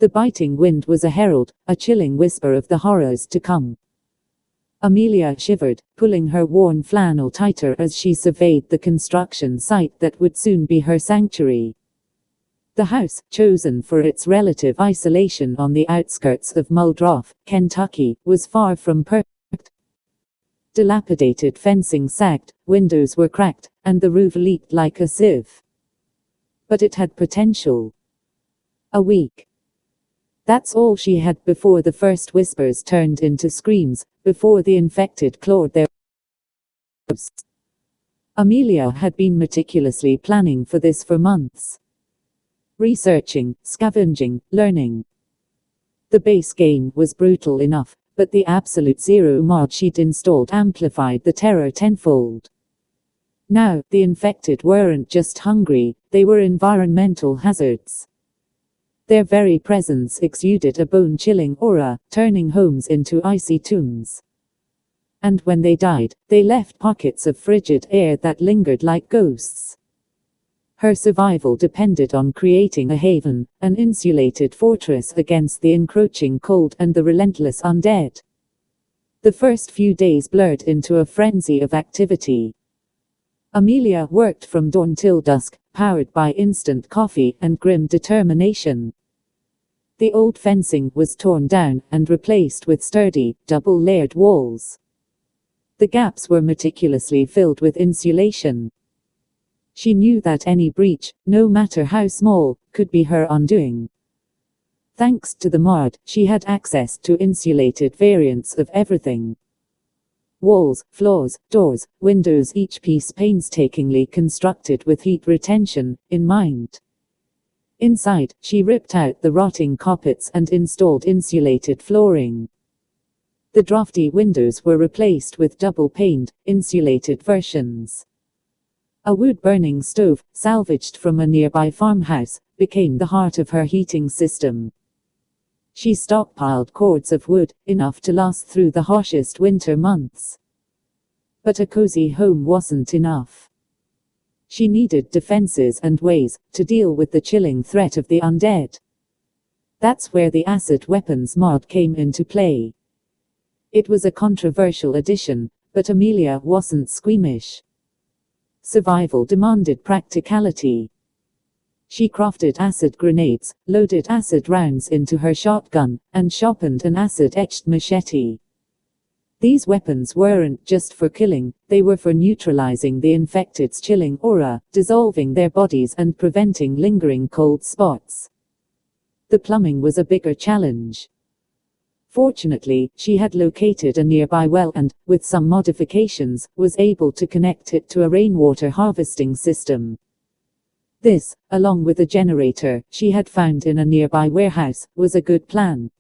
The biting wind was a herald, a chilling whisper of the horrors to come. Amelia shivered, pulling her worn flannel tighter as she surveyed the construction site that would soon be her sanctuary. The house, chosen for its relative isolation on the outskirts of Muldrow, Kentucky, was far from perfect. Dilapidated fencing sagged, windows were cracked, and the roof leaked like a sieve. But it had potential. A week. That's all she had before the first whispers turned into screams, before the infected clawed their lives. Amelia had been meticulously planning for this for months. Researching, scavenging, learning. The base game was brutal enough, but the absolute zero mod she'd installed amplified the terror tenfold. Now, the infected weren't just hungry, they were environmental hazards. Their very presence exuded a bone-chilling aura, turning homes into icy tombs. And when they died, they left pockets of frigid air that lingered like ghosts. Her survival depended on creating a haven, an insulated fortress against the encroaching cold and the relentless undead. The first few days blurred into a frenzy of activity. Amelia worked from dawn till dusk, powered by instant coffee and grim determination. The old fencing was torn down and replaced with sturdy, double-layered walls. The gaps were meticulously filled with insulation. She knew that any breach, no matter how small, could be her undoing. Thanks to the mod, she had access to insulated variants of everything. Walls, floors, doors, windows, each piece painstakingly constructed with heat retention in mind. Inside, she ripped out the rotting carpets and installed insulated flooring. The drafty windows were replaced with double-paned, insulated versions. A wood-burning stove, salvaged from a nearby farmhouse, became the heart of her heating system. She stockpiled cords of wood, enough to last through the harshest winter months. But a cozy home wasn't enough. She needed defenses and ways to deal with the chilling threat of the undead. That's where the acid weapons mod came into play. It was a controversial addition, but Amelia wasn't squeamish. Survival demanded practicality. She crafted acid grenades, loaded acid rounds into her shotgun, and sharpened an acid-etched machete. These weapons weren't just for killing, they were for neutralizing the infected's chilling aura, dissolving their bodies and preventing lingering cold spots. The plumbing was a bigger challenge. Fortunately, she had located a nearby well and, with some modifications, was able to connect it to a rainwater harvesting system. This, along with a generator she had found in a nearby warehouse, was a good plan.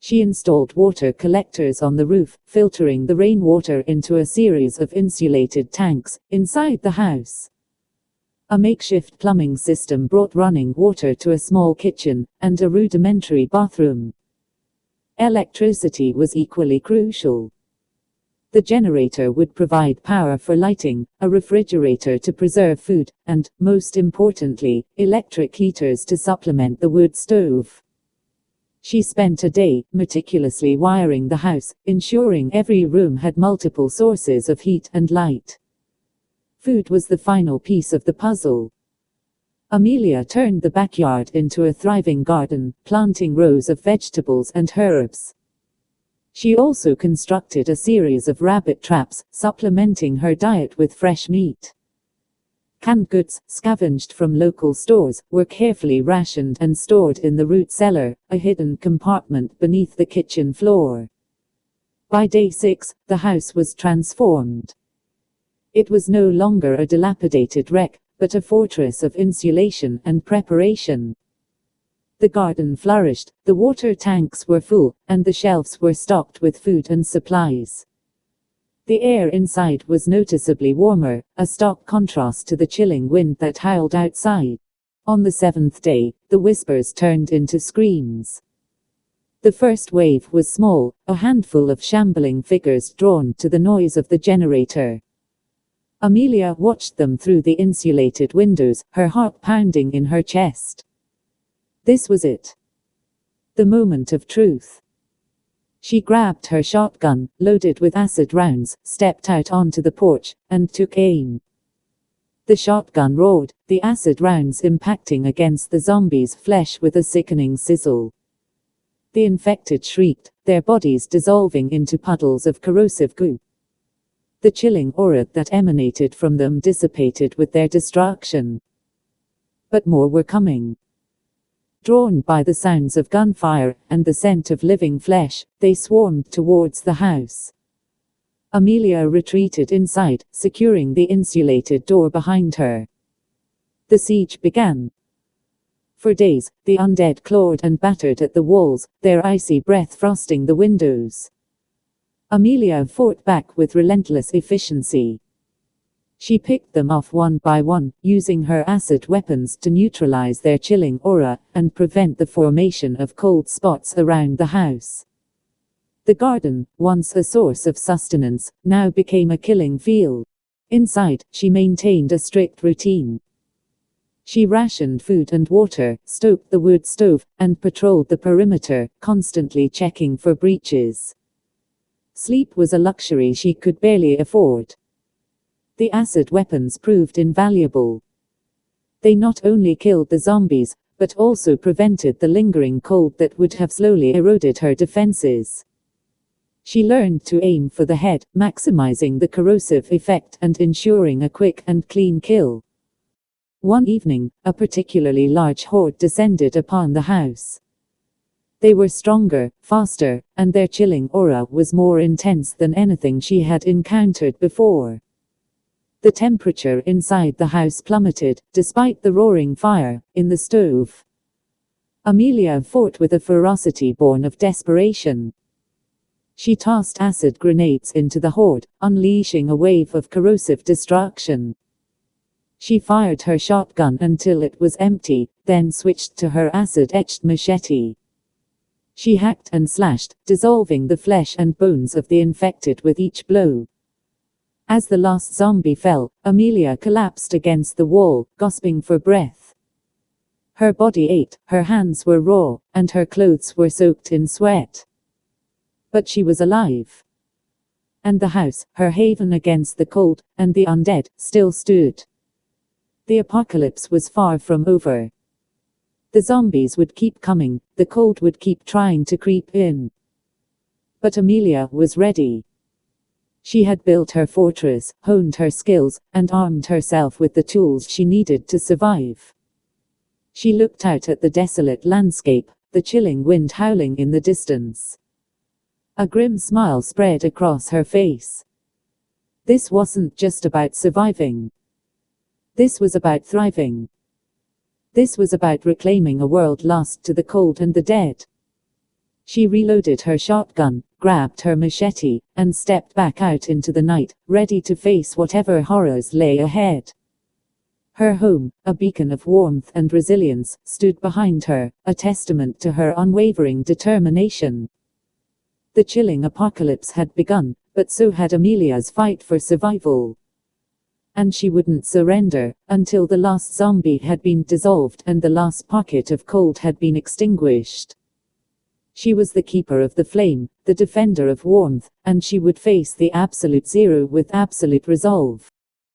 She installed water collectors on the roof, filtering the rainwater into a series of insulated tanks inside the house. A makeshift plumbing system brought running water to a small kitchen and a rudimentary bathroom. Electricity was equally crucial. The generator would provide power for lighting, a refrigerator to preserve food, and, most importantly, electric heaters to supplement the wood stove. She spent a day meticulously wiring the house, ensuring every room had multiple sources of heat and light. Food was the final piece of the puzzle. Amelia turned the backyard into a thriving garden, planting rows of vegetables and herbs. She also constructed a series of rabbit traps, supplementing her diet with fresh meat. Canned goods, scavenged from local stores, were carefully rationed and stored in the root cellar, a hidden compartment beneath the kitchen floor. By day 6, the house was transformed. It was no longer a dilapidated wreck, but a fortress of insulation and preparation. The garden flourished, the water tanks were full, and the shelves were stocked with food and supplies. The air inside was noticeably warmer, a stark contrast to the chilling wind that howled outside. On the 7th day, the whispers turned into screams. The first wave was small, a handful of shambling figures drawn to the noise of the generator. Amelia watched them through the insulated windows, her heart pounding in her chest. This was it. The moment of truth. She grabbed her shotgun, loaded with acid rounds, stepped out onto the porch, and took aim. The shotgun roared, the acid rounds impacting against the zombie's flesh with a sickening sizzle. The infected shrieked, their bodies dissolving into puddles of corrosive goo. The chilling aura that emanated from them dissipated with their destruction. But more were coming. Drawn by the sounds of gunfire and the scent of living flesh, they swarmed towards the house. Amelia retreated inside, securing the insulated door behind her. The siege began. For days, the undead clawed and battered at the walls, their icy breath frosting the windows. Amelia fought back with relentless efficiency. She picked them off one by one, using her acid weapons to neutralize their chilling aura and prevent the formation of cold spots around the house. The garden, once a source of sustenance, now became a killing field. Inside, she maintained a strict routine. She rationed food and water, stoked the wood stove, and patrolled the perimeter, constantly checking for breaches. Sleep was a luxury she could barely afford. The acid weapons proved invaluable. They not only killed the zombies, but also prevented the lingering cold that would have slowly eroded her defenses. She learned to aim for the head, maximizing the corrosive effect and ensuring a quick and clean kill. One evening, a particularly large horde descended upon the house. They were stronger, faster, and their chilling aura was more intense than anything she had encountered before. The temperature inside the house plummeted, despite the roaring fire in the stove. Amelia fought with a ferocity born of desperation. She tossed acid grenades into the horde, unleashing a wave of corrosive destruction. She fired her shotgun until it was empty, then switched to her acid-etched machete. She hacked and slashed, dissolving the flesh and bones of the infected with each blow. As the last zombie fell, Amelia collapsed against the wall, gasping for breath. Her body ached, her hands were raw, and her clothes were soaked in sweat. But she was alive. And the house, her haven against the cold and the undead, still stood. The apocalypse was far from over. The zombies would keep coming, the cold would keep trying to creep in. But Amelia was ready. She had built her fortress, honed her skills, and armed herself with the tools she needed to survive. She looked out at the desolate landscape, the chilling wind howling in the distance. A grim smile spread across her face. This wasn't just about surviving. This was about thriving. This was about reclaiming a world lost to the cold and the dead. She reloaded her shotgun, grabbed her machete, and stepped back out into the night, ready to face whatever horrors lay ahead. Her home, a beacon of warmth and resilience, stood behind her, a testament to her unwavering determination. The chilling apocalypse had begun, but so had Amelia's fight for survival. And she wouldn't surrender until the last zombie had been dissolved and the last pocket of cold had been extinguished. She was the keeper of the flame, the defender of warmth, and she would face the absolute zero with absolute resolve.